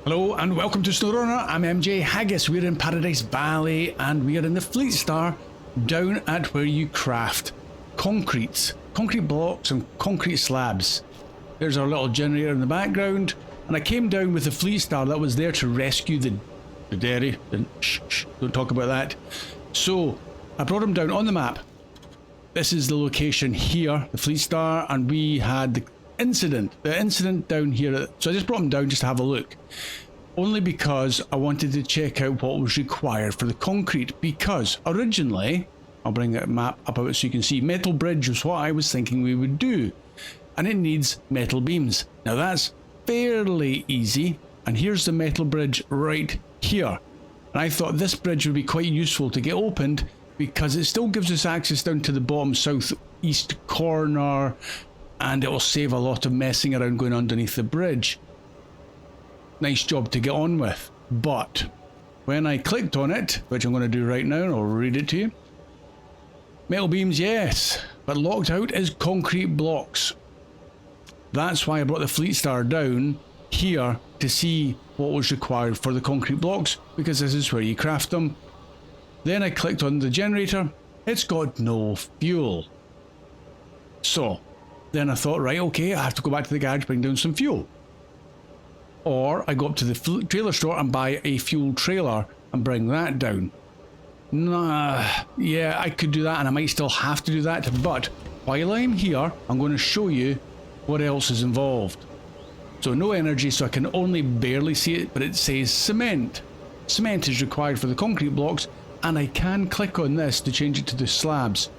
Hello and welcome to Snowrunner. I'm MJ Haggis. We're in Paradise Valley and we are in the Fleetstar down at where you craft concrete blocks and concrete slabs. There's our little generator in the background, and I came down with the Fleetstar that was there to rescue the dairy. Shh, don't talk about that. So I brought him down on the map. This is the location here, the Fleetstar, and we had the incident down here. So I just brought him down just to have a look, only because I wanted to check out what was required for the concrete, because originally, I'll bring that map up out so you can see, metal bridge was what I was thinking we would do, and it needs metal beams. Now that's fairly easy, and here's the metal bridge right here, and I thought this bridge would be quite useful to get opened because it still gives us access down to the bottom southeast corner, and it will save a lot of messing around going underneath the bridge. Nice job to get on with. But when I clicked on it, which I'm going to do right now, and I'll read it to you. Metal beams, yes, but locked out is concrete blocks. That's why I brought the Fleetstar down here to see what was required for the concrete blocks, because this is where you craft them. Then I clicked on the generator. It's got no fuel. So then I thought, right, okay, I have to go back to the garage, bring down some fuel. Or I go up to the trailer store and buy a fuel trailer and bring that down. Nah, yeah, I could do that, and I might still have to do that, but while I'm here, I'm going to show you what else is involved. So no energy, so I can only barely see it, but it says cement. Cement is required for the concrete blocks, and I can click on this to change it to the slabs.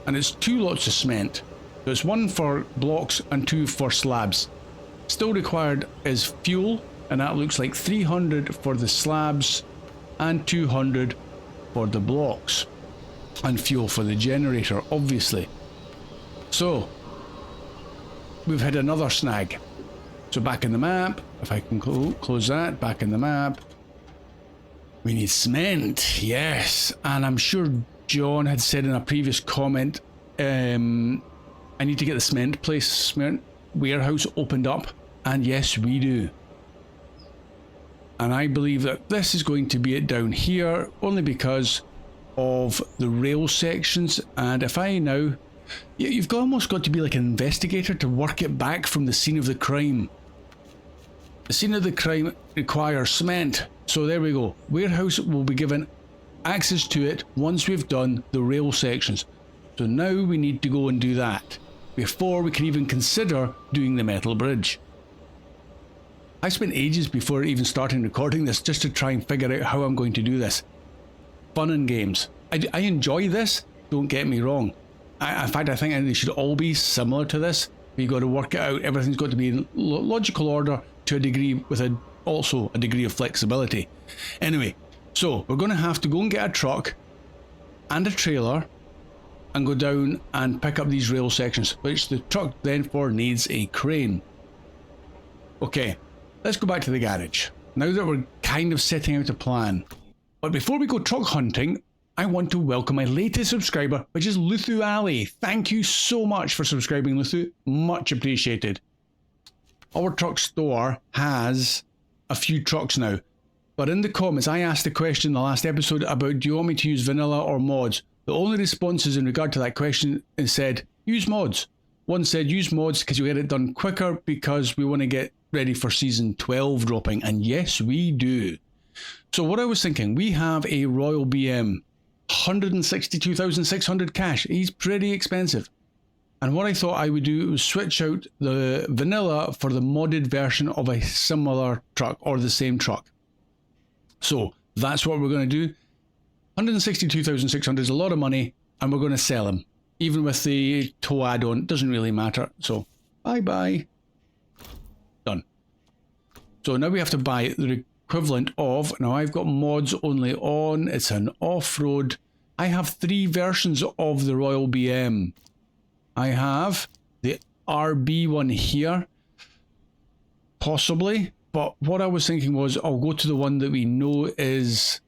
And it's 2 lots of cement. So it's 1 for blocks and 2 for slabs. Still required is fuel, and that looks like 300 for the slabs and 200 for the blocks. And fuel for the generator, obviously. So we've had another snag. So back in the map, if I can close that, back in the map. We need cement, yes. And I'm sure John had said in a previous comment, I need to get the cement warehouse opened up, and yes, we do. And I believe that this is going to be it down here, only because of the rail sections. And if I now, you've almost got to be like an investigator to work it back from the scene of the crime. The scene of the crime requires cement. So there we go. Warehouse will be given access to it once we've done the rail sections. So now we need to go and do that before we can even consider doing the metal bridge. I spent ages before even starting recording this just to try and figure out how I'm going to do this. Fun and games. I enjoy this, don't get me wrong. In fact, I think they should all be similar to this. You've got to work it out. Everything's got to be in logical order to a degree, with also a degree of flexibility. Anyway, so we're going to have to go and get a truck and a trailer and go down and pick up these rail sections, which the truck then needs a crane. Okay, let's go back to the garage, now that we're kind of setting out a plan. But before we go truck hunting, I want to welcome my latest subscriber, which is Luthu Ali. Thank you so much for subscribing, Luthu. Much appreciated. Our truck store has a few trucks now, but in the comments I asked the question in the last episode about, do you want me to use vanilla or mods? The only responses in regard to that question is said, use mods. One said, use mods because you get it done quicker because we want to get ready for season 12 dropping. And yes, we do. So what I was thinking, we have a Royal BM, 162,600 cash. He's pretty expensive. And what I thought I would do was switch out the vanilla for the modded version of a similar truck or the same truck. So that's what we're going to do. 162,600 is a lot of money, and we're going to sell him. Even with the tow add-on, it doesn't really matter. So, bye-bye. Done. So now we have to buy the equivalent of, now I've got mods only on, it's an off-road. I have 3 versions of the Royal BM. I have the RB one here, possibly, but what I was thinking was I'll go to the one that we know is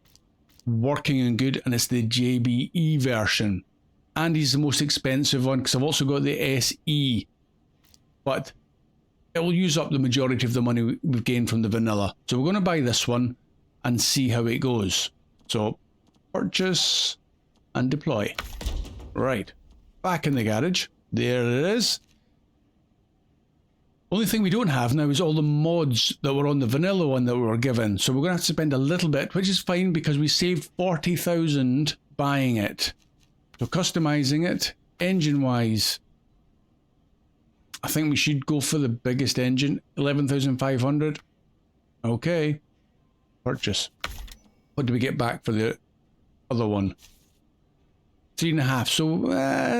working and good, and it's the JBE version. And he's the most expensive one because I've also got the SE. But it will use up the majority of the money we've gained from the vanilla. So we're going to buy this one and see how it goes. So purchase and deploy. Right, back in the garage. There it is. Only thing we don't have now is all the mods that were on the vanilla one that we were given. So we're going to have to spend a little bit, which is fine because we saved 40,000 buying it. So customizing it, engine-wise, I think we should go for the biggest engine, 11,500. Okay. Purchase. What do we get back for the other one? 3.5, so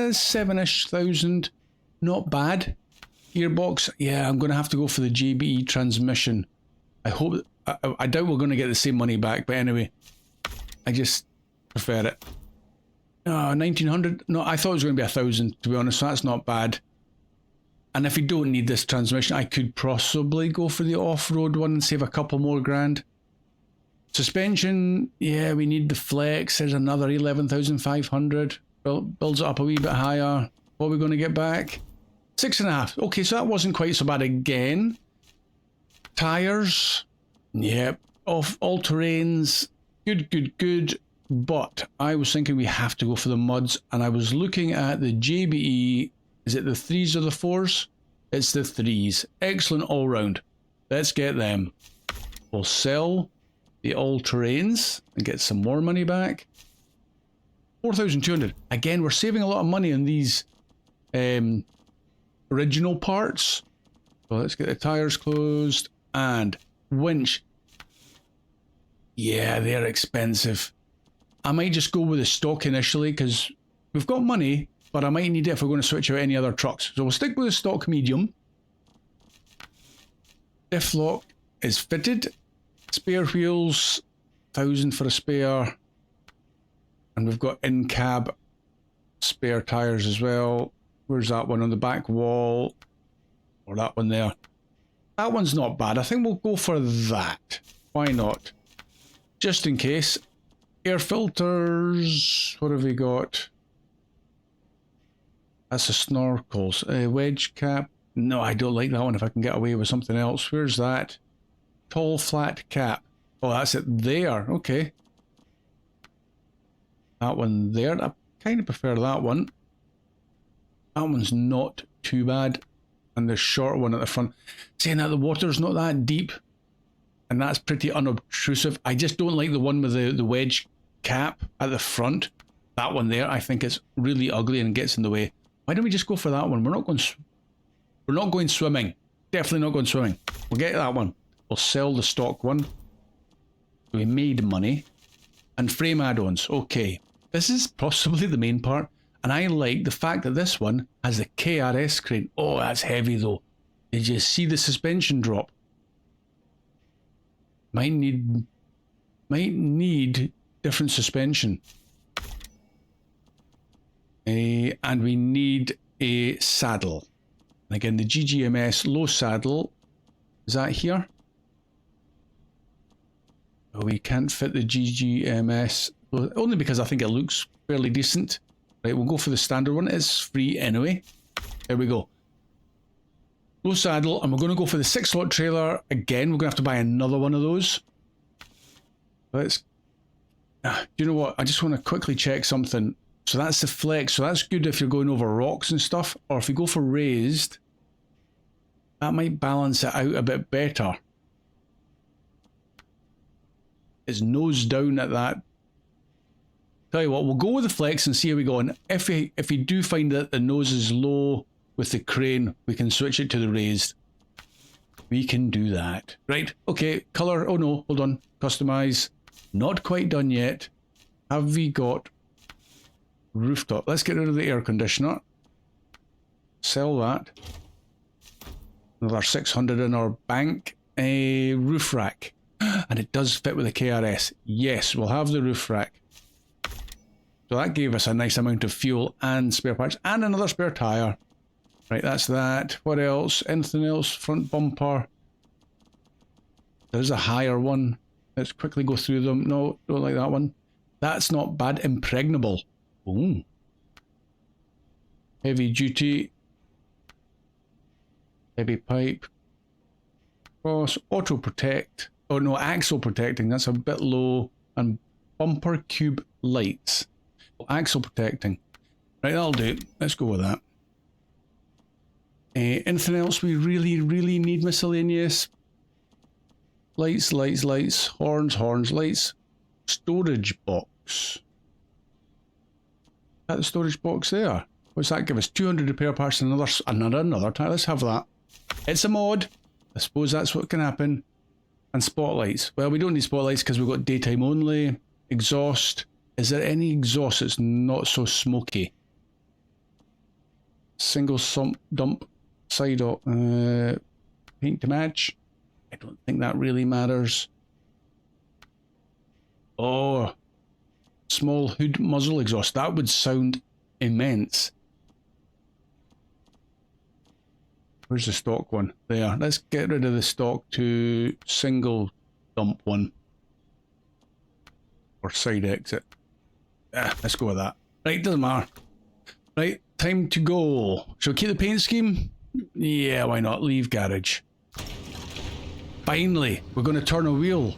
7-ish thousand. Not bad. Gearbox, yeah, I'm going to have to go for the JBE transmission. I hope, I doubt we're going to get the same money back, but anyway, I just prefer it. 1,900? No, I thought it was going to be 1,000, to be honest, so that's not bad. And if we don't need this transmission, I could possibly go for the off-road one and save a couple more grand. Suspension, yeah, we need the flex. There's another 11,500. Builds it up a wee bit higher. What are we going to get back? 6.5. Okay, so that wasn't quite so bad again. Tires, yep. Off all terrains, good. But I was thinking we have to go for the mods, and I was looking at the JBE. Is it the 3s or the 4s? It's the 3s. Excellent all round. Let's get them. We'll sell the all-terrains and get some more money back. 4,200. Again, we're saving a lot of money on these original parts. So let's get the tires closed. And winch. Yeah, they're expensive. I might just go with the stock initially because we've got money, but I might need it if we're going to switch out any other trucks. So we'll stick with the stock medium. Diff lock is fitted. Spare wheels, 1,000 for a spare. And we've got in-cab spare tyres as well. Where's that one? On the back wall. Or that one there. That one's not bad. I think we'll go for that. Why not? Just in case. Air filters. What have we got? That's the snorkels. Wedge cap. No, I don't like that one if I can get away with something else. Where's that? Tall flat cap. Oh, that's it there. Okay. That one there. I kind of prefer that one. That one's not too bad. And the short one at the front. Saying that the water's not that deep. And that's pretty unobtrusive. I just don't like the one with the wedge cap at the front. That one there, I think it's really ugly and gets in the way. Why don't we just go for that one? We're not going swimming. Definitely not going swimming. We'll get that one. We'll sell the stock one. We made money. And frame add-ons. Okay. This is possibly the main part. And I like the fact that this one has the KRS crane. Oh, that's heavy though. Did you see the suspension drop? Might need different suspension. And we need a saddle. And again, the GGMS low saddle. Is that here? Oh, we can't fit the GGMS. Well, only because I think it looks fairly decent. Right, we'll go for the standard one. It's free anyway. There we go. Low saddle, and we're going to go for the 6-slot trailer. Again, we're going to have to buy another one of those. Let's... do you know what? I just want to quickly check something. So that's the flex. So that's good if you're going over rocks and stuff. Or if you go for raised, that might balance it out a bit better. It's nose down at that. Tell you what, we'll go with the flex and see how we go. And if we do find that the nose is low with the crane, we can switch it to the raised. We can do that. Right, okay, colour. Oh no, hold on. Customize. Not quite done yet. Have we got rooftop? Let's get rid of the air conditioner. Sell that. Another 600 in our bank. A roof rack. And it does fit with the KRS. Yes, we'll have the roof rack. So that gave us a nice amount of fuel and spare parts and another spare tyre. Right, that's that. What else? Anything else? Front bumper. There's a higher one. Let's quickly go through them. No, don't like that one. That's not bad. Impregnable. Ooh. Heavy duty. Heavy pipe. Cross, auto protect. Oh no, axle protecting, that's a bit low. And bumper cube lights. Axle protecting. Right, that'll do. Let's go with that. Anything else we really need? Miscellaneous? Lights, lights, lights. Horns, horns, lights. Storage box. Is that the storage box there? What's that give us? 200 repair parts and another tire. Let's have that. It's a mod. I suppose that's what can happen. And spotlights. Well, we don't need spotlights because we've got daytime only. Exhaust. Is there any exhaust that's not so smoky? Single dump side up. Paint to match. I don't think that really matters. Oh, small hood muzzle exhaust. That would sound immense. Where's the stock one? There. Let's get rid of the stock to single dump one. Or side exit. Let's go with that. Right, doesn't matter. Right, time to go. Shall we keep the paint scheme? Yeah, why not? Leave garage. Finally, we're going to turn a wheel.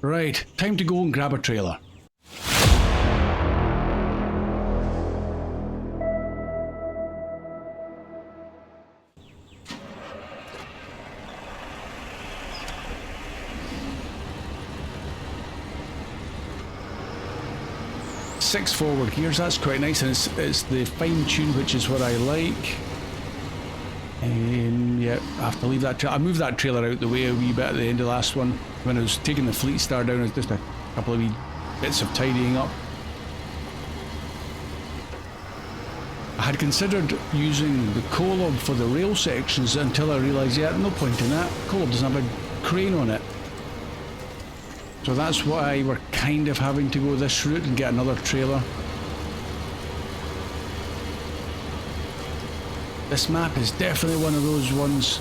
Right, time to go and grab a trailer. Six forward gears, that's quite nice, and it's the fine tune, which is what I like. Yeah, I have to leave that trailer. I moved that trailer out the way a wee bit at the end of the last one. When I was taking the Fleetstar down, it was just a couple of wee bits of tidying up. I had considered using the Colab for the rail sections until I realised, yeah, no point in that. Colab doesn't have a crane on it. So that's why we're kind of having to go this route and get another trailer. This map is definitely one of those ones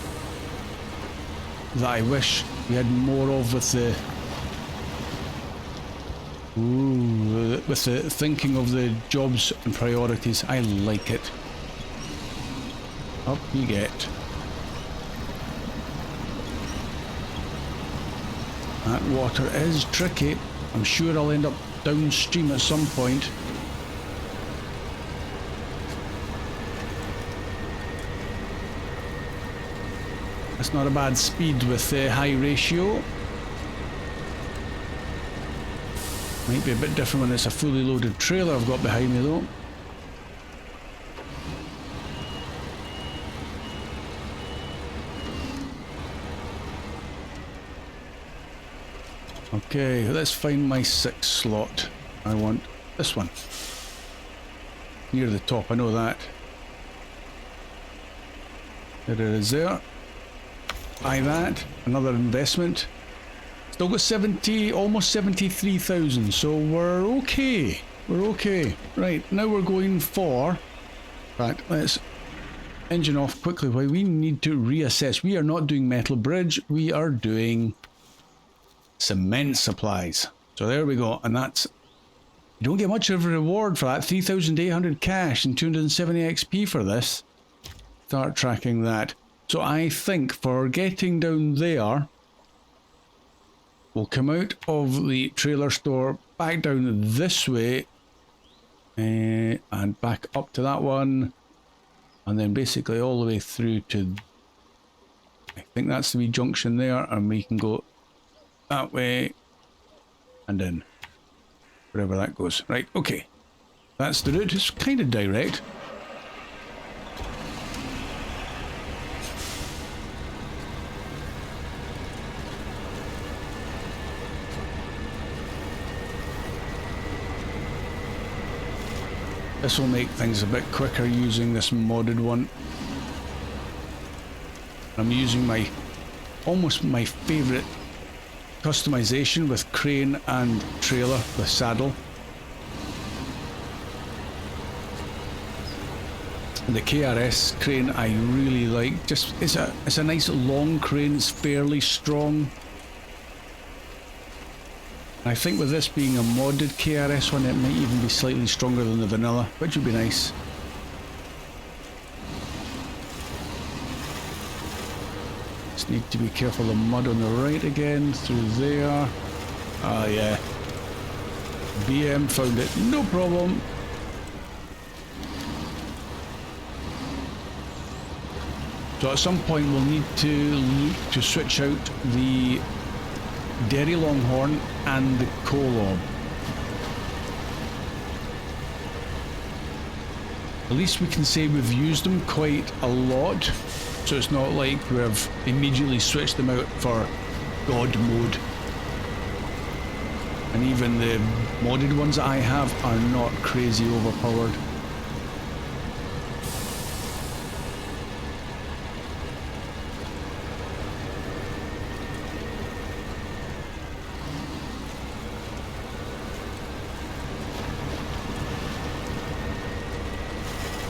that I wish we had more of with the thinking of the jobs and priorities. I like it. Up you get. That water is tricky. I'm sure I'll end up downstream at some point. That's not a bad speed with the high ratio. Might be a bit different when it's a fully loaded trailer I've got behind me though. Okay, let's find my 6th slot. I want this one. Near the top, I know that. There it is there. Buy that. Another investment. Still got 70, almost 73,000, so we're okay. We're okay. Right, now we're going for... In fact, let's engine off quickly while we need to reassess. We are not doing metal bridge, we are doing cement supplies. So there we go, and that's... You don't get much of a reward for that. 3,800 cash and 270 XP for this. Start tracking that. So I think for getting down there, we'll come out of the trailer store, back down this way, and back up to that one, and then basically all the way through to, I think that's the wee junction there, and we can go that way, and then wherever that goes. Right, okay. That's the route. It's kind of direct. This will make things a bit quicker using this modded one. I'm using my almost my favourite customization with crane and trailer with saddle. And the KRS crane I really like. Just it's a nice long crane. It's fairly strong. I think with this being a modded KRS one, it might even be slightly stronger than the vanilla, which would be nice. Just need to be careful of the mud on the right again, through there. Ah, yeah. BM found it, no problem. So at some point we'll need to look to switch out the Derry Longhorn and the Kolob. At least we can say we've used them quite a lot, so it's not like we've immediately switched them out for God mode. And even the modded ones that I have are not crazy overpowered.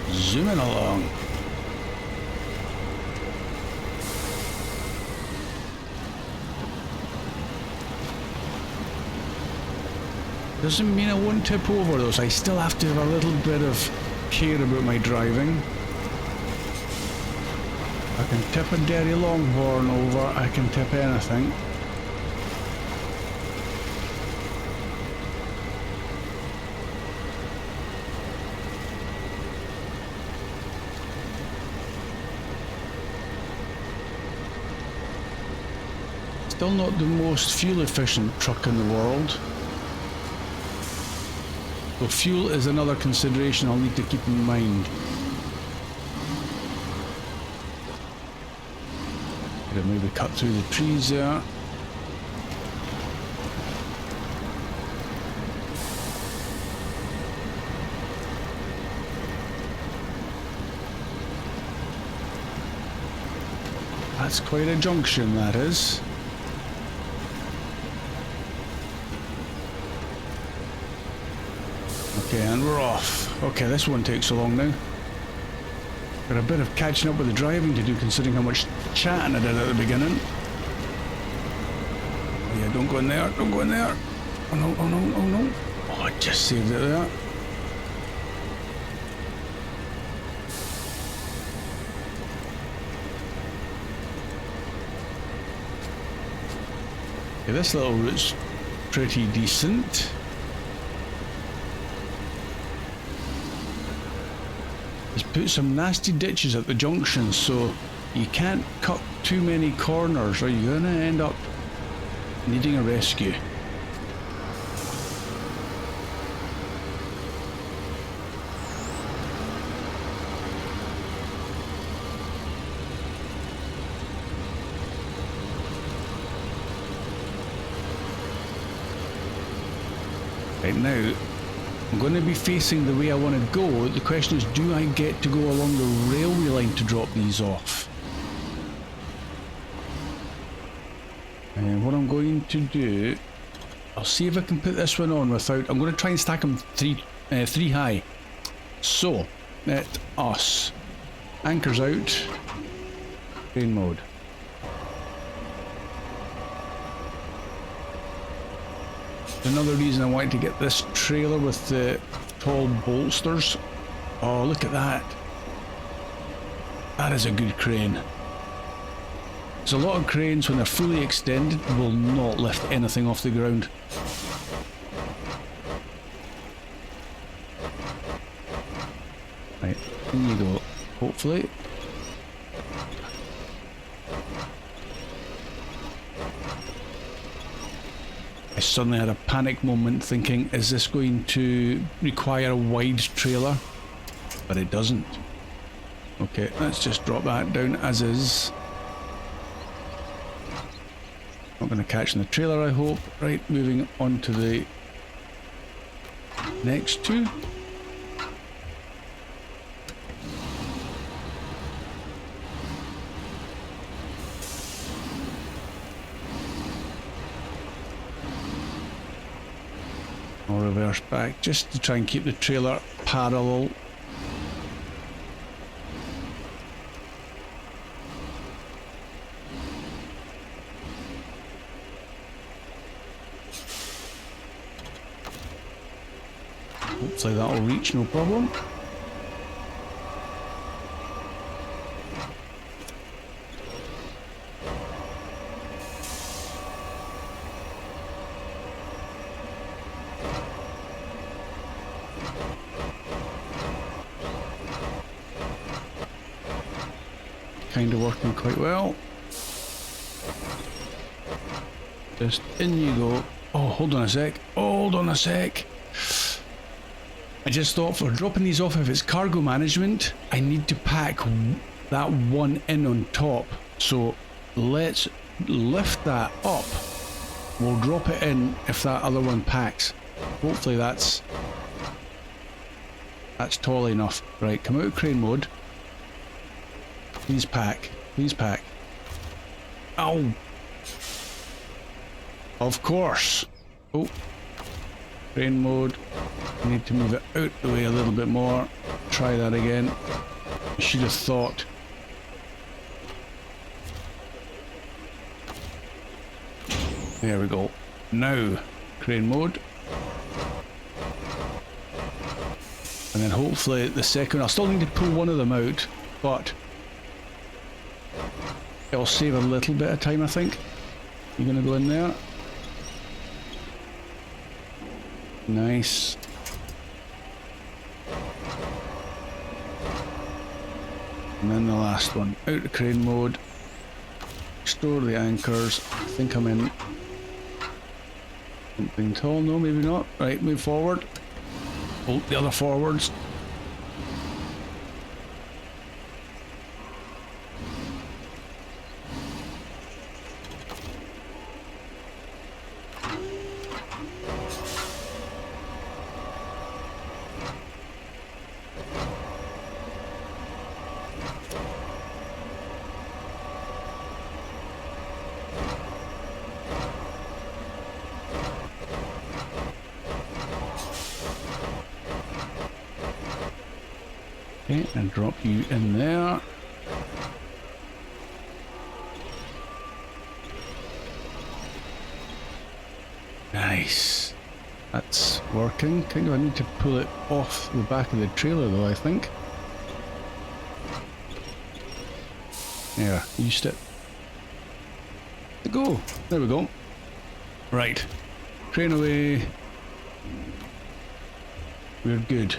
Zooming along. Doesn't mean I won't tip over those. I still have to have a little bit of care about my driving. I can tip a Derry Longhorn over, I can tip anything. Still not the most fuel efficient truck in the world. So fuel is another consideration I'll need to keep in mind. Could have maybe cut through the trees there. That's quite a junction, that is. Okay, and we're off. Okay, this won't take so long now. Got a bit of catching up with the driving to do, considering how much chatting I did at the beginning. Oh yeah, don't go in there, don't go in there. Oh no, oh no, oh no. Oh, I just saved it there. Okay, this little route's pretty decent. It's put some nasty ditches at the junction, so you can't cut too many corners or you're gonna end up needing a rescue. Right now, I'm going to be facing the way I want to go. The question is, do I get to go along the railway line to drop these off? And what I'm going to do, I'll see if I can put this one on without, I'm going to try and stack them three high. So, let us, anchors out, train mode. Another reason I wanted to get this trailer with the tall bolsters. Oh, look at that. That is a good crane. There's a lot of cranes, when they're fully extended, will not lift anything off the ground. Right, in you go, hopefully. I suddenly had a panic moment thinking, is this going to require a wide trailer? But it doesn't. Okay, let's just drop that down as is. Not going to catch in the trailer, I hope. Right, moving on to the next two. I'll reverse back just to try and keep the trailer parallel. Hopefully that'll reach, no problem. working quite well. Just in you go. Oh, hold on a sec. Hold on a sec. I just thought for dropping these off, if it's cargo management, I need to pack that one in on top. So let's lift that up. We'll drop it in if that other one packs. Hopefully that's tall enough. Right, come out of crane mode. Please pack. Please pack. Ow! Of course. Oh. Crane mode. I need to move it out the way a little bit more. Try that again. I should have thought. There we go. Now, crane mode. And then hopefully the second, I'll still need to pull one of them out, but it'll save a little bit of time, I think. You're gonna go in there. Nice. And then the last one. Out of crane mode. Store the anchors. I think I'm in something tall. No, maybe not. Right, move forward. Bolt the other forwards. Okay, and drop you in there. Nice. That's working. Kind of, I need to pull it off the back of the trailer though, I think. There, used it. Go. There we go. Right. Crane away. We're good.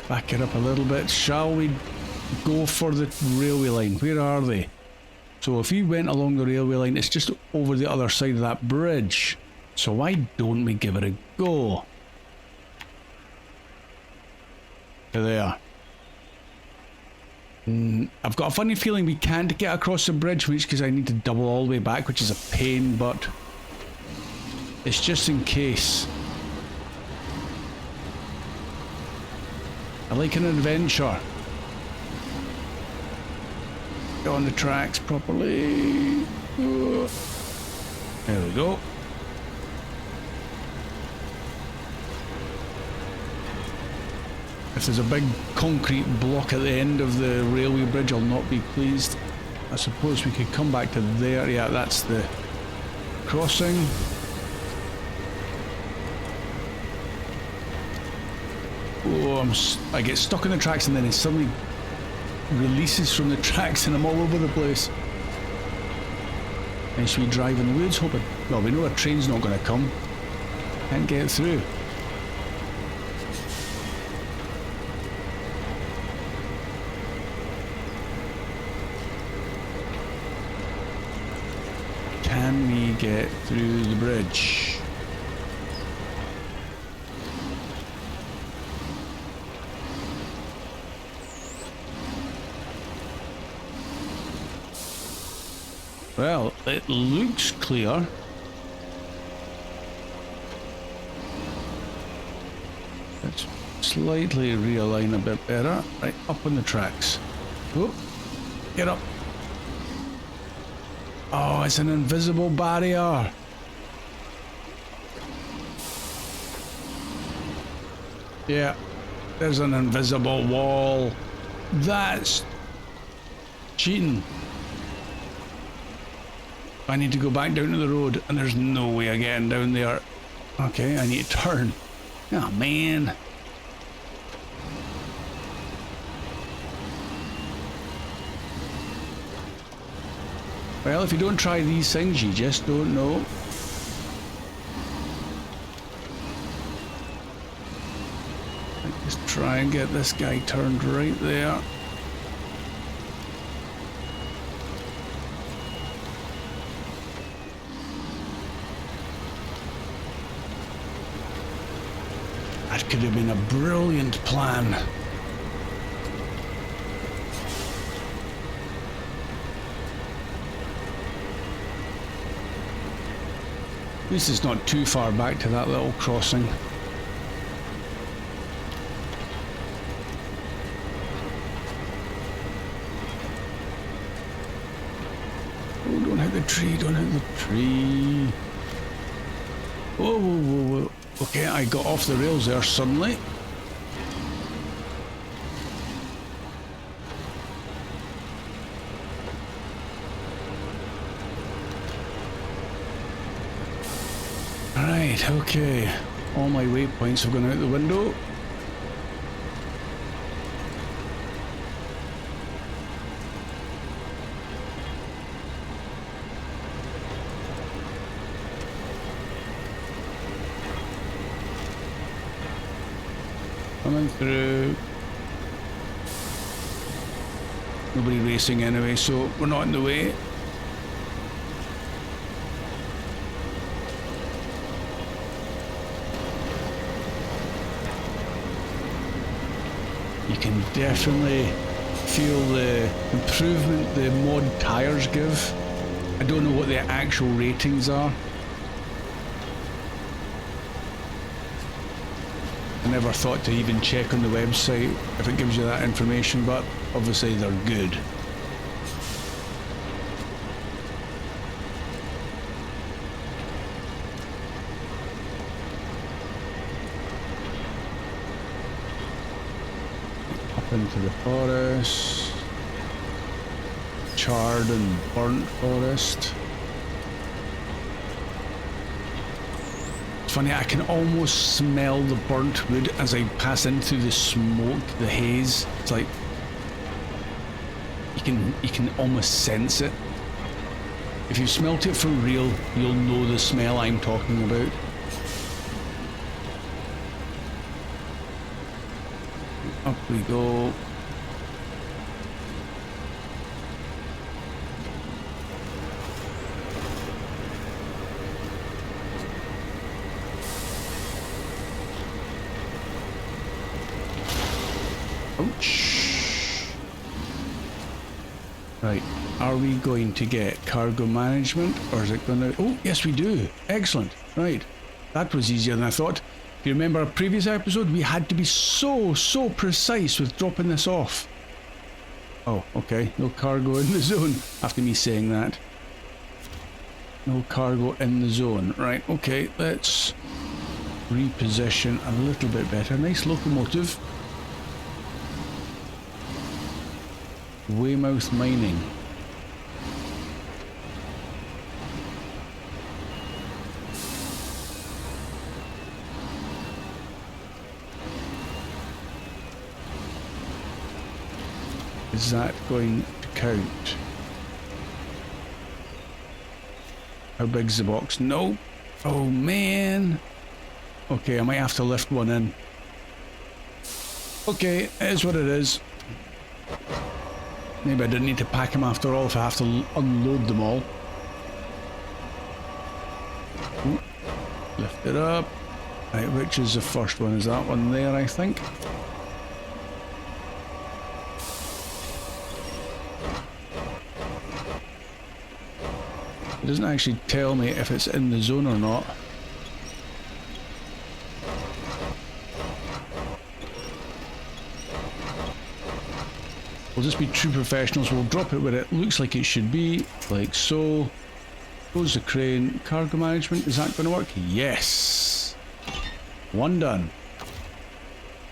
Back it up a little bit. Shall we go for the railway line? Where are they? So if you went along the railway line, it's just over the other side of that bridge. So why don't we give it a go? There. I've got a funny feeling we can't get across the bridge, which because I need to double all the way back, which is a pain, but it's just in case. I like an adventure. Get on the tracks properly. There we go. If there's a big concrete block at the end of the railway bridge, I'll not be pleased. I suppose we could come back to there. Yeah, that's the crossing. Oh, I get stuck in the tracks and then it suddenly releases from the tracks and I'm all over the place. And should we drive in the woods? Hoping, well, we know a train's not going to come. Can't get through. Can we get through the bridge? Well, it looks clear. Let's slightly realign a bit better. Right, up on the tracks. Oh, get up. Oh, it's an invisible barrier. Yeah, there's an invisible wall. That's cheating. I need to go back down to the road and there's no way of getting down there. Okay, I need to turn. Oh man. Well, if you don't try these things, you just don't know. Let's try and get this guy turned right there. That could have been a brilliant plan. At least it's not too far back to that little crossing. Oh, don't hit the tree, don't hit the tree. Whoa, whoa, whoa, whoa. Okay, I got off the rails there suddenly. Right, okay. All my waypoints have gone out the window. Coming through. Nobody racing anyway, so we're not in the way. You can definitely feel the improvement the mod tyres give. I don't know what the actual ratings are. I never thought to even check on the website if it gives you that information, but obviously they're good. Up into the forest. Charred and burnt forest. Funny, I can almost smell the burnt wood as I pass into the smoke, the haze. It's like you can almost sense it. If you've smelt it for real, you'll know the smell I'm talking about. Up we go. Ouch. Right, are we going to get cargo management or is it going to... Oh, yes we do. Excellent. Right, that was easier than I thought. If you remember our previous episode, we had to be so precise with dropping this off. Oh, okay. No cargo in the zone. After me saying that. No cargo in the zone. Right, okay. Let's reposition a little bit better. Nice locomotive. Weymouth Mining. Is that going to count? How big's the box? No. Oh man. Okay, I might have to lift one in. Okay, it is what it is. Maybe I didn't need to pack them after all if I have to unload them all. Ooh. Lift it up. Right, which is the first one? Is that one there, I think? It doesn't actually tell me if it's in the zone or not. We'll just be true professionals. We'll drop it where it looks like it should be, like so. Close the crane. Cargo management, is that going to work? Yes! One done.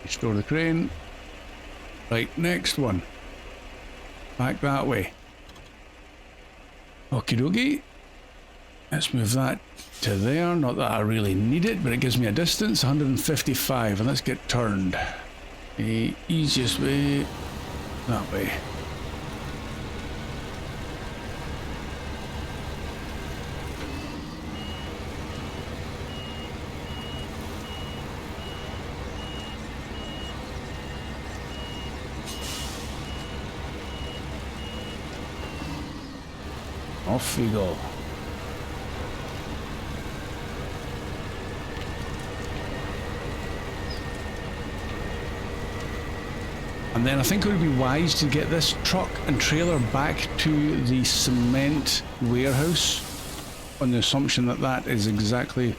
Restore the crane. Right, next one. Back that way. Okie dokie. Let's move that to there. Not that I really need it, but it gives me a distance, 155, and let's get turned. The easiest way, that way. Off we go. And then I think it would be wise to get this truck and trailer back to the cement warehouse on the assumption that that is exactly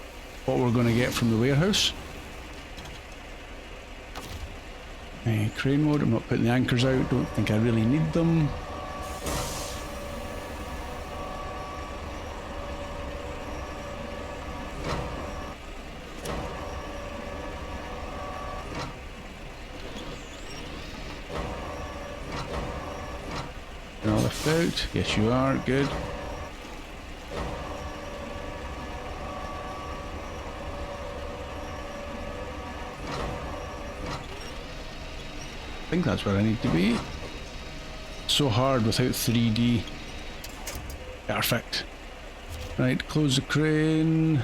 what we're going to get from the warehouse. Crane mode, I'm not putting the anchors out, don't think I really need them. I'll lift out, yes you are, good. I think that's where I need to be. So hard without 3D. Perfect. Right, close the crane.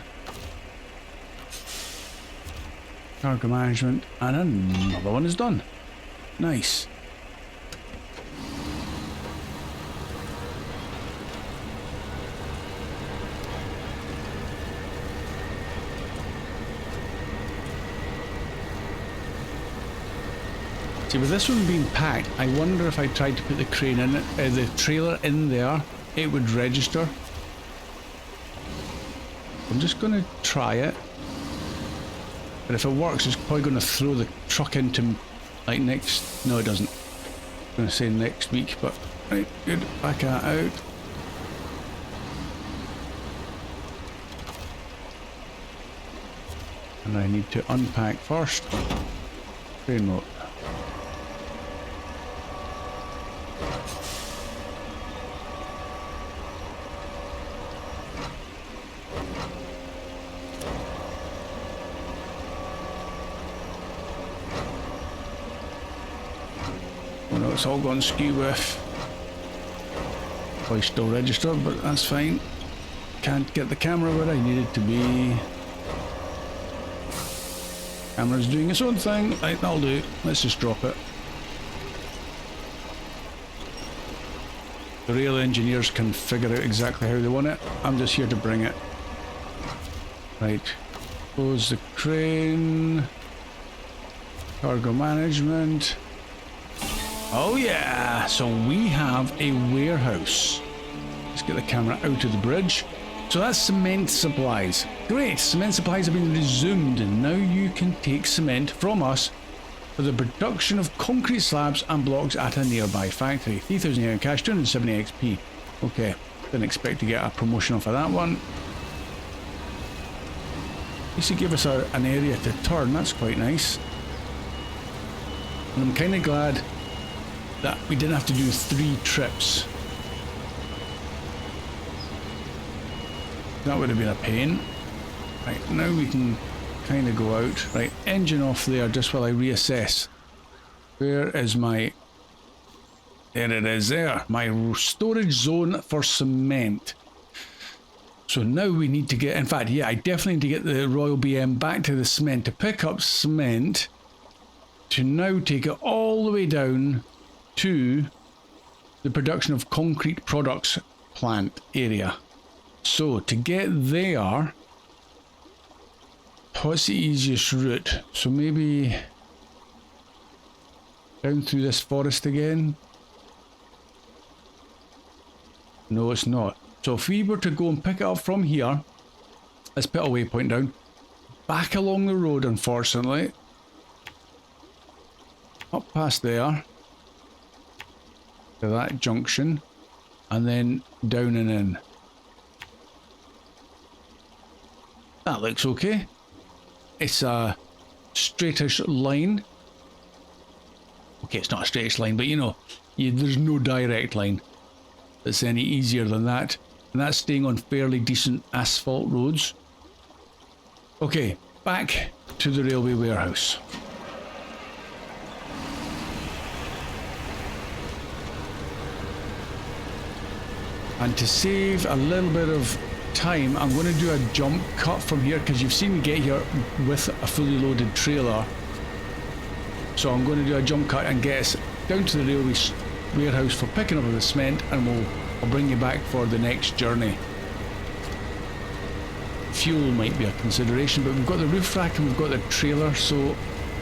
Cargo management. And another one is done. Nice. See, with this one being packed, I wonder if I tried to put the crane in it, the trailer in there, it would register. I'm just going to try it. But if it works, it's probably going to throw the truck into, like, next... No, it doesn't. I'm going to say next week, but... Right, good. Back that out. And I need to unpack first. Crane mode. It's all gone skew with. Probably still registered, but that's fine. Can't get the camera where I need it to be. Camera's doing its own thing. Right, that'll do. Let's just drop it. The rail engineers can figure out exactly how they want it. I'm just here to bring it. Right. Close the crane. Cargo management. Oh yeah, so we have a warehouse. Let's get the camera out of the bridge. So that's cement supplies. Great, cement supplies have been resumed and now you can take cement from us for the production of concrete slabs and blocks at a nearby factory. 3,000 in cash, 270 XP. Okay, didn't expect to get a promotion off of that one. At least it gave us an area to turn, that's quite nice. And I'm kind of glad that we didn't have to do 3 trips. That would have been a pain. Right, now we can kind of go out. Right, engine off there just while I reassess. Where is my... There it is there. My storage zone for cement. So now we need to get... In fact, yeah, I definitely need to get the Royal BM back to the cement to pick up cement to now take it all the way down to the production of concrete products plant area. So to get there, what's the easiest route? So maybe down through this forest again? No, it's not. So if we were to go and pick it up from here, let's put a waypoint down, back along the road unfortunately, up past there, to that junction, and then down and in. That looks okay. It's a straightish line. Okay, it's not a straightish line, but you know, there's no direct line that's any easier than that. And that's staying on fairly decent asphalt roads. Okay, back to the railway warehouse. And to save a little bit of time, I'm going to do a jump cut from here because you've seen me get here with a fully loaded trailer. So I'm going to do a jump cut and get us down to the railway warehouse for picking up the cement, and I'll bring you back for the next journey. Fuel might be a consideration, but we've got the roof rack and we've got the trailer, so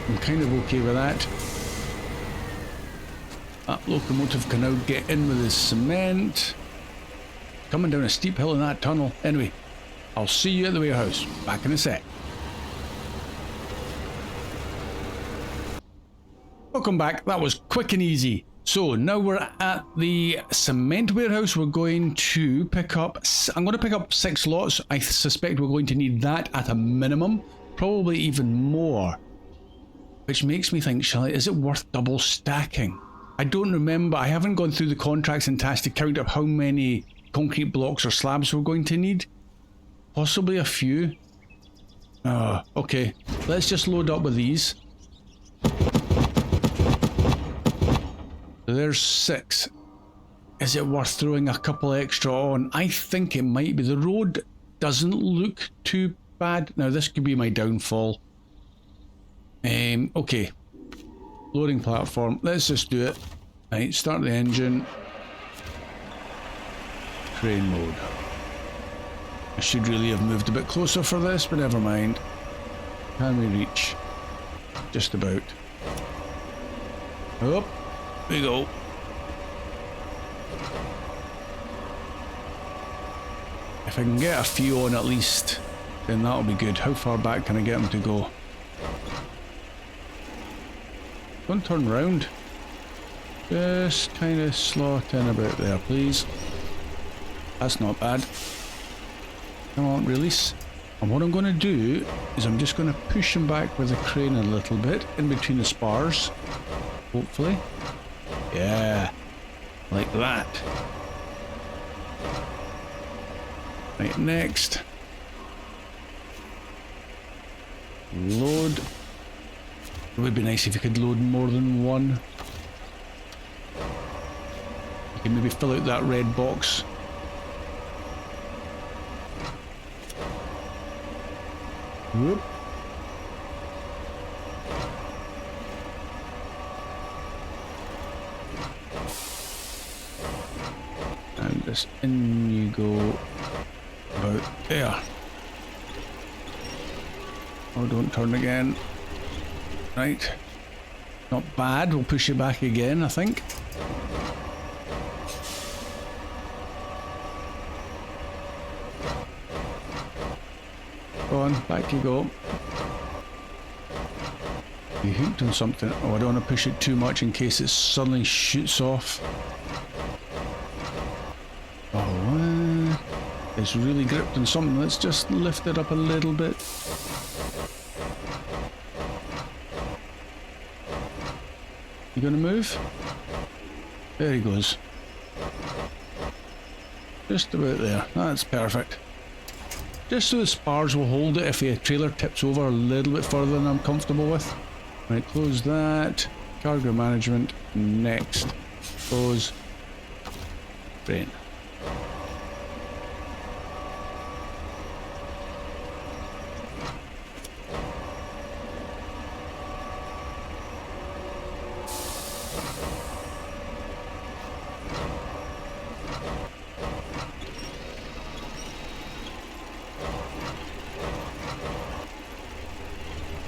I'm kind of okay with that. That locomotive can now get in with the cement. Coming down a steep hill in that tunnel. Anyway, I'll see you at the warehouse. Back in a sec. Welcome back. That was quick and easy. So now we're at the cement warehouse. We're going to pick up, I'm going to pick up 6 lots. I suspect we're going to need that at a minimum, probably even more. Which makes me think, is it worth double stacking? I don't remember. I haven't gone through the contracts and tasks to count up how many concrete blocks or slabs we're going to need. Possibly a few. Okay. Let's just load up with these. So there's 6. Is it worth throwing a couple extra on? I think it might be. The road doesn't look too bad. Now this could be my downfall. Okay. Loading platform. Let's just do it. Right, start the engine. Crane mode. I should really have moved a bit closer for this, but never mind. Can we reach? Just about. Up we go. If I can get a few on at least, then that'll be good. How far back can I get them to go? Don't turn round. Just kind of slot in about there, please. That's not bad. Come on, release. And what I'm going to do is I'm just going to push him back with the crane a little bit in between the spars. Hopefully. Yeah. Like that. Right, next. Load. It would be nice if you could load more than one. You can maybe fill out that red box. Whoop. And just in you go about there. Oh, don't turn again. Right. Not bad. We'll push you back again, I think. Go on, back you go. You hooked on something. Oh, I don't want to push it too much in case it suddenly shoots off. Oh, it's really gripped on something. Let's just lift it up a little bit. You gonna move? There he goes. Just about there. That's perfect. Just so the spars will hold it if the trailer tips over a little bit further than I'm comfortable with. Right, close that. Cargo management. Next. Close. Crane.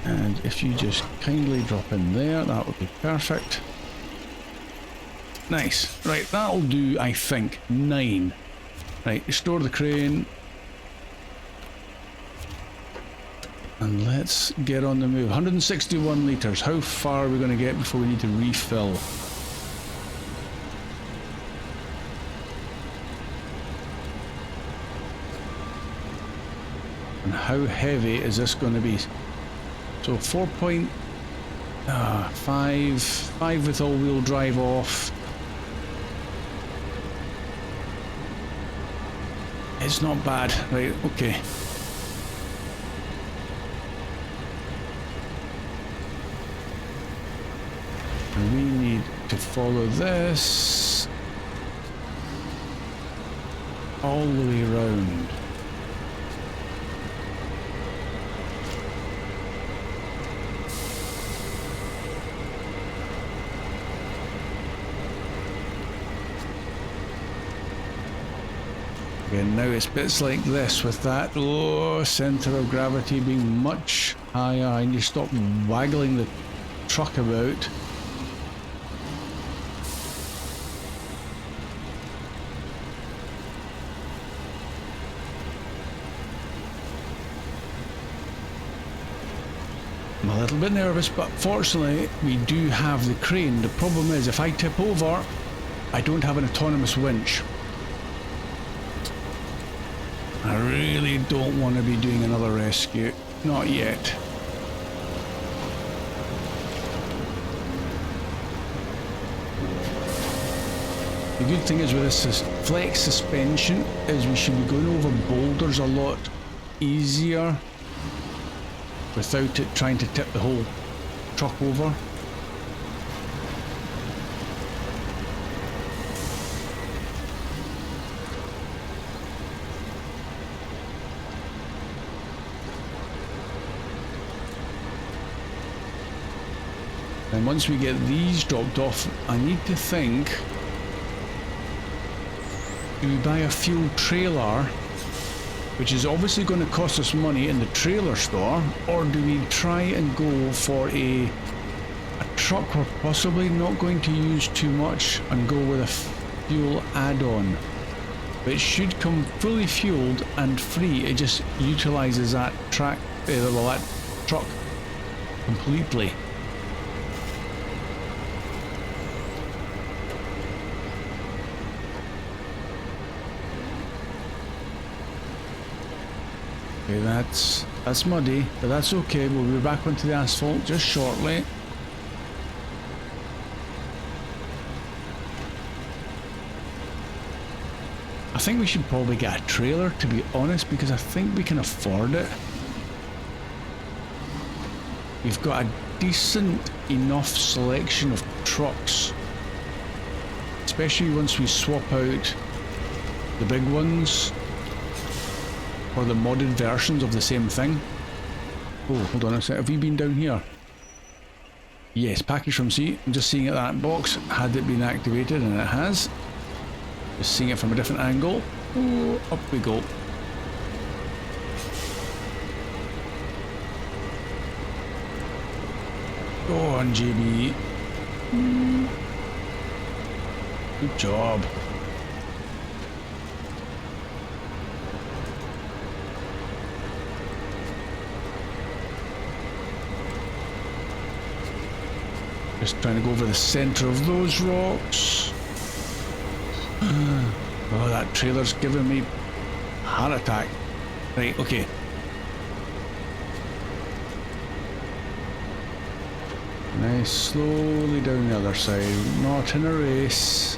And if you just kindly drop in there, that would be perfect. Nice. Right, that'll do, I think. 9. Right, restore the crane. And let's get on the move. 161 litres. How far are we going to get before we need to refill? And how heavy is this going to be? So 4.5 with all-wheel drive off. It's not bad. Right, okay. And we need to follow this all the way around. Again, now it's bits like this with that centre of gravity being much higher, and you stop waggling the truck about. a little bit nervous, but fortunately we do have the crane. The problem is if I tip over, I don't have an autonomous winch. I really don't want to be doing another rescue. Not yet. The good thing is with this flex suspension is we should be going over boulders a lot easier without it trying to tip the whole truck over. And once we get these dropped off, I need to think, do we buy a fuel trailer, which is obviously going to cost us money in the trailer store, or do we try and go for a truck we're possibly not going to use too much and go with a fuel add-on? It should come fully fueled and free. It just utilizes that that truck completely. Okay, that's muddy, but that's okay. We'll be back onto the asphalt just shortly. I think we should probably get a trailer, to be honest, because I think we can afford it. We've got a decent enough selection of trucks, especially once we swap out the big ones or the modded versions of the same thing. Oh, hold on a sec. Have we been down here? Yes, package from sea. I'm just seeing that box. Had it been activated, and it has. Just seeing it from a different angle. Oh, up we go. Go on, JB. Good job. Just trying to go over the center of those rocks. Oh, that trailer's giving me a heart attack. Right, okay. Nice, slowly down the other side. Not in a race.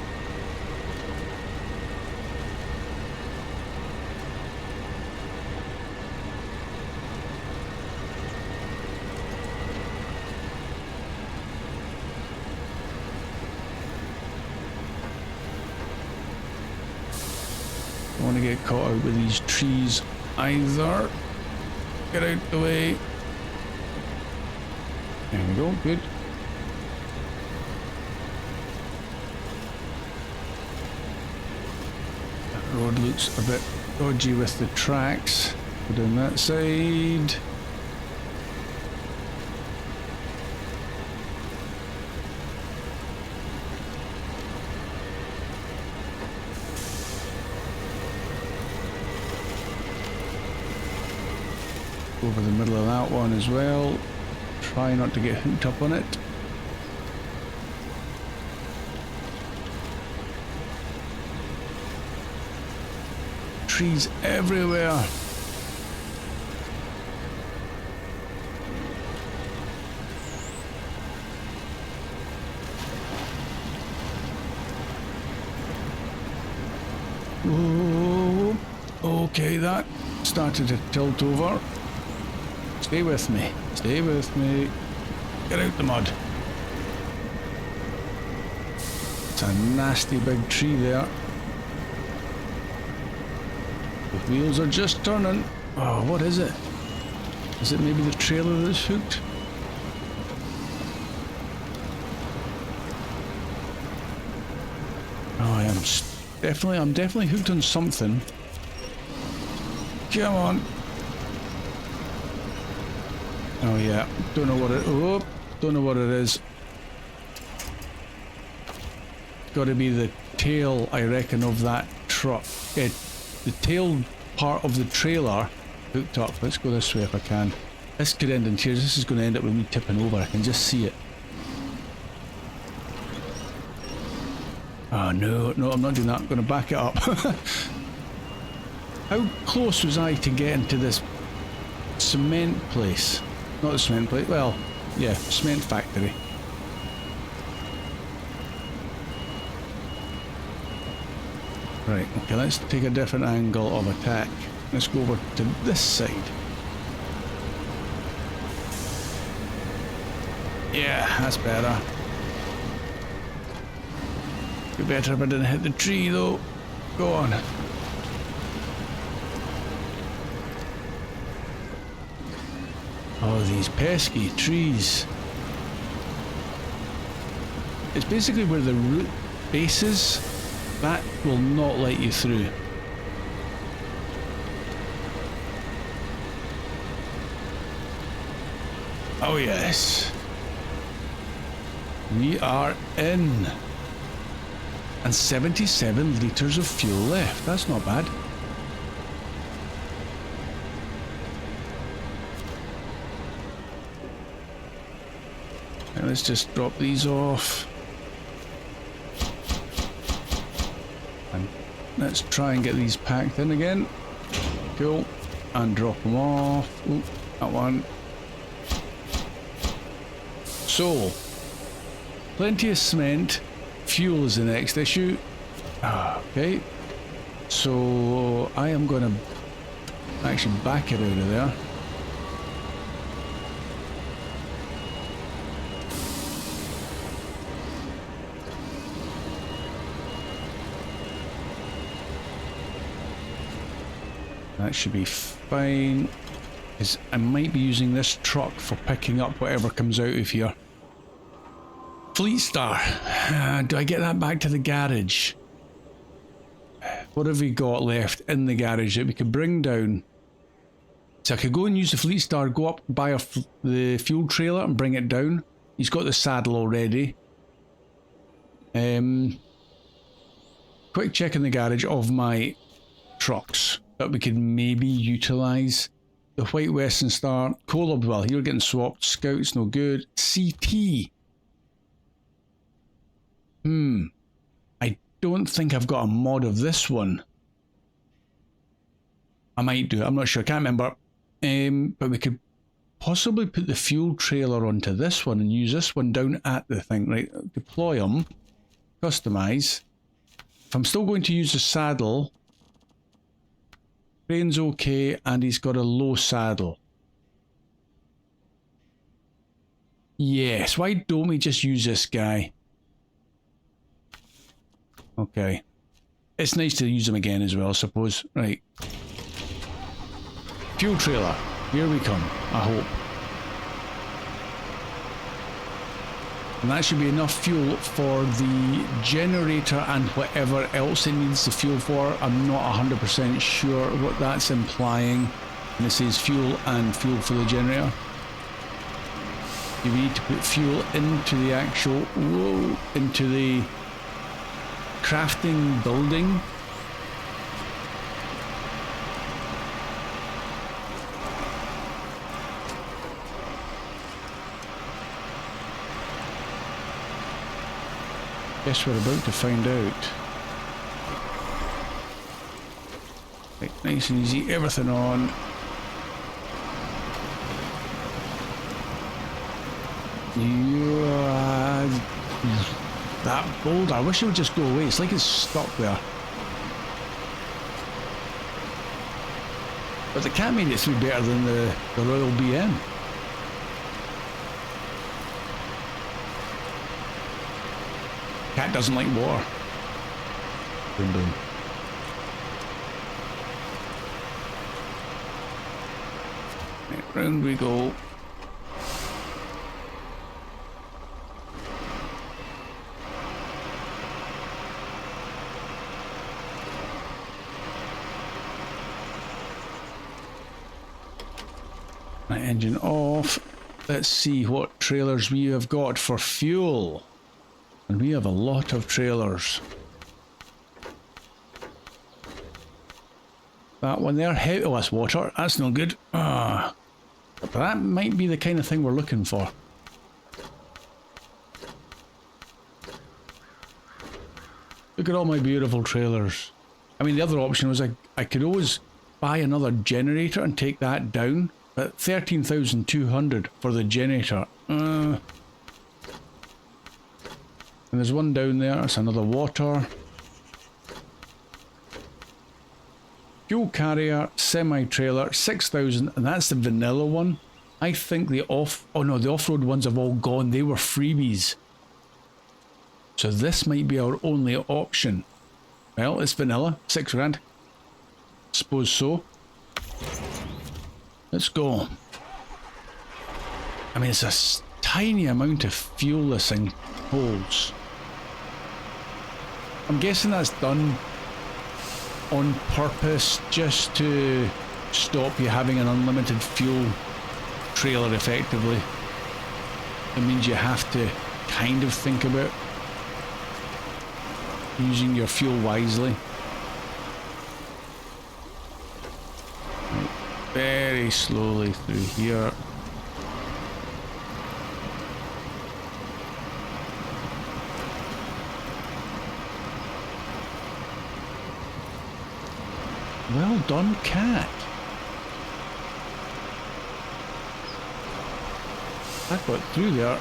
Don't want to get caught out with these trees either. Get out the way. There we go, good. That road looks a bit dodgy with the tracks. Go down that side. Over the middle of that one as well. Try not to get hooked up on it. Trees everywhere. Whoa. Okay, that started to tilt over. Stay with me. Stay with me. Get out the mud. It's a nasty big tree there. The wheels are just turning. Oh, what is it? Is it maybe the trailer that's hooked? Oh, I'm definitely hooked on something. Come on. Oh yeah, don't know what it is. Got to be the tail, I reckon, of that truck. The tail part of the trailer hooked up. Let's go this way if I can. This could end in tears. This is going to end up with me tipping over. I can just see it. Oh no, no, I'm not doing that. I'm going to back it up. How close was I to getting to this cement place? Not the cement place, well, yeah, cement factory. Right, okay, let's take a different angle of attack. Let's go over to this side. Yeah, that's better. Be better if I didn't hit the tree though. Go on. Oh, these pesky trees. It's basically where the root base is. That will not let you through. Oh yes. We are in. And 77 litres of fuel left. That's not bad. Now let's just drop these off. And let's try and get these packed in again. Cool. And drop them off. Ooh, that one. So, plenty of cement. Fuel is the next issue. Okay. So, I am going to actually back it out of there. That should be fine. Because I might be using this truck for picking up whatever comes out of here. Freightliner. Do I get that back to the garage? What have we got left in the garage that we could bring down? So I could go and use the Freightliner, go up, buy the fuel trailer and bring it down. He's got the saddle already. Quick check in the garage of my trucks that we could maybe utilise. The White Western Star, Cola, well, you're getting swapped. Scout's no good. CT. I don't think I've got a mod of this one. I might do, I'm not sure, I can't remember. But we could possibly put the fuel trailer onto this one and use this one down at the thing. Right, deploy them, customize. If I'm still going to use the saddle, crane's okay, and he's got a low saddle. Yes, why don't we just use this guy? Okay. It's nice to use them again as well, I suppose. Right. Fuel trailer. Here we come, I hope. And that should be enough fuel for the generator and whatever else it needs the fuel for. I'm not 100% sure what that's implying. And it says fuel and fuel for the generator. Do we need to put fuel into the actual, into the crafting building? Guess we're about to find out. Right, nice and easy, everything on. That boulder, I wish it would just go away. It's like it's stuck there. But the cat made it through better than the Royal BM. Cat doesn't like water. Boom, boom. Right, round we go. My engine off. Let's see what trailers we have got for fuel. And we have a lot of trailers. That one there, oh, that's water. That's no good. Ah. But that might be the kind of thing we're looking for. Look at all my beautiful trailers. I mean, the other option was I could always buy another generator and take that down, but 13,200 for the generator. And there's one down there, it's another water. Fuel carrier, semi-trailer, 6,000, and that's the vanilla one. I think the off-road ones have all gone. They were freebies. So this might be our only option. Well, it's vanilla, 6 grand. Suppose so. Let's go. I mean, it's a tiny amount of fuel this thing holds. I'm guessing that's done on purpose just to stop you having an unlimited fuel trailer effectively. It means you have to kind of think about using your fuel wisely. Very slowly through here. Well done, cat. I got through there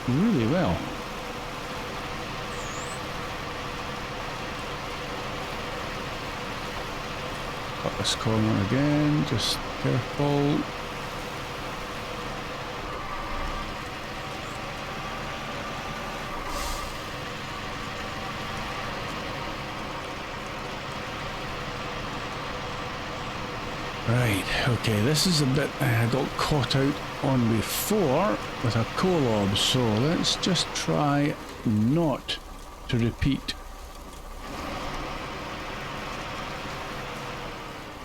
really well. Got this corner again, just careful. Right, okay, this is a bit I got caught out on before with a Kolob, so let's just try not to repeat.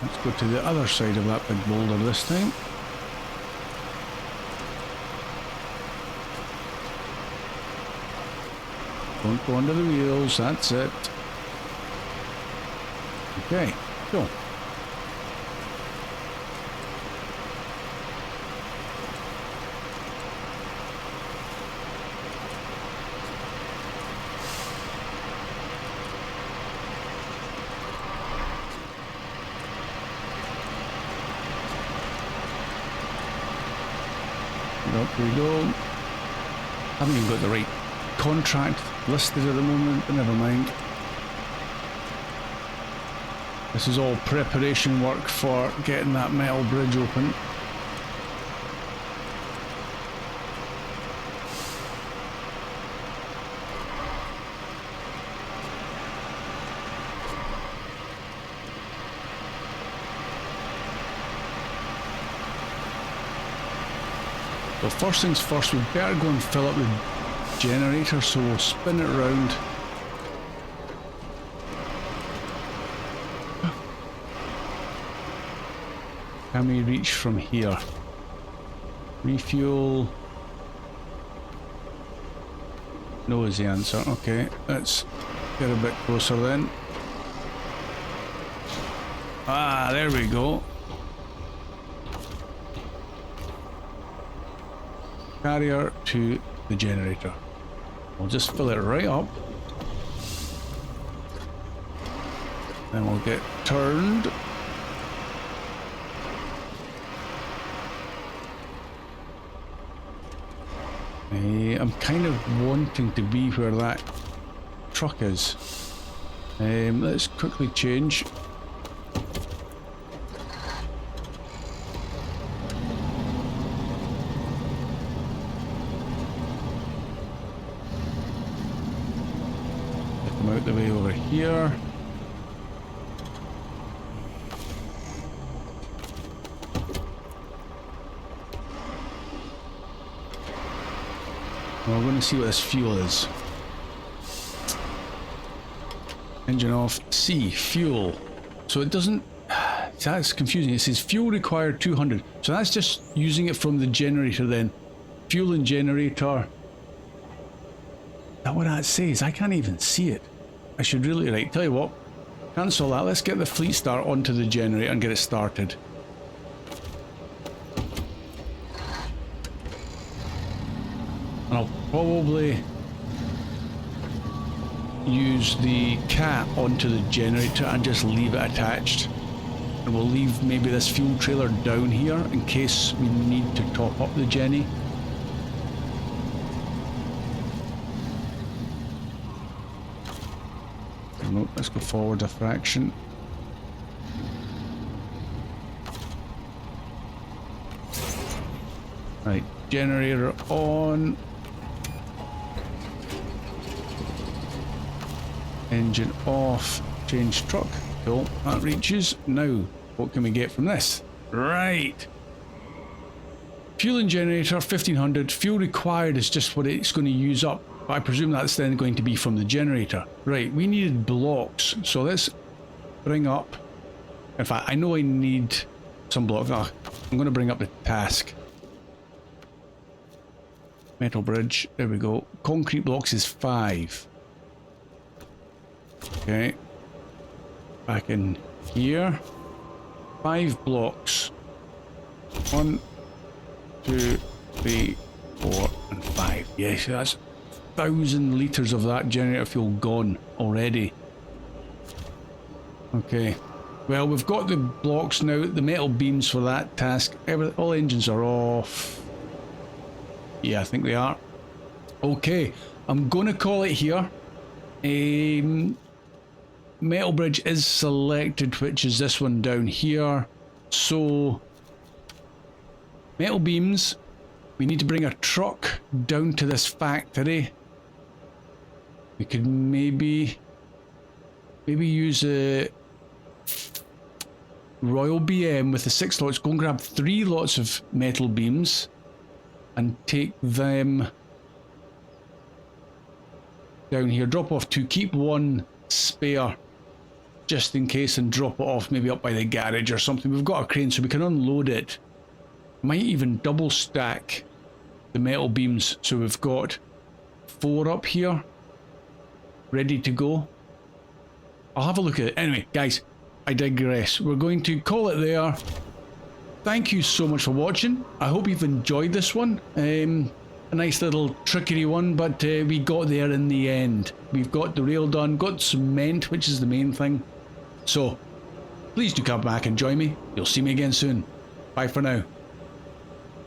Let's go to the other side of that big boulder this time. Don't go under the wheels, that's it. Okay, go. Up we go. Haven't even got the right contract listed at the moment, but never mind. This is all preparation work for getting that metal bridge open. So first things first, we better go and fill up the generator, so we'll spin it around. Can we reach from here? Refuel. No is the answer. Okay, let's get a bit closer then. Ah, there we go. Carrier to the generator. We'll just fill it right up. Then we'll get turned. I'm kind of wanting to be where that truck is. Let's quickly change. Out the way over here. Well, we're going to see what this fuel is. Engine off. C, fuel. So it doesn't... That's confusing. It says fuel required 200. So that's just using it from the generator then. Fuel and generator. Is that what that says? I can't even see it. I should really... Right, tell you what. Cancel that. Let's get the fleet start onto the generator and get it started. probably use the cat onto the generator and just leave it attached. And we'll leave maybe this fuel trailer down here in case we need to top up the Jenny. Nope, let's go forward a fraction. Right, generator on. Engine off. Change truck. Cool, that reaches. Now, what can we get from this? Right. Fueling generator, 1500. Fuel required is just what it's going to use up. But I presume that's then going to be from the generator. Right, we needed blocks. So let's bring up... In fact, I know I need some blocks. Oh, I'm going to bring up the task. Metal bridge. There we go. Concrete blocks is 5. Okay. Back in here. 5 blocks. 1, 2, 3, 4, and 5. Yes, that's 1,000 litres of that generator fuel gone already. Okay. Well, we've got the blocks now, the metal beams for that task. All engines are off. Yeah, I think they are. Okay, I'm going to call it here. Metal bridge is selected, which is this one down here. So, metal beams. We need to bring a truck down to this factory. We could maybe use a Royal BM with the 6 lots. Go and grab 3 lots of metal beams and take them down here. Drop off 2. Keep 1 spare just in case and drop it off maybe up by the garage or something. We've got a crane so we can unload it. Might even double stack the metal beams so we've got 4 up here ready to go. I'll have a look at it. Anyway, guys, I digress. We're going to call it there. Thank you so much for watching. I hope you've enjoyed this one. A nice little trickery one, but we got there in the end. We've got the rail done, got cement, which is the main thing. So, please do come back and join me. You'll see me again soon. Bye for now.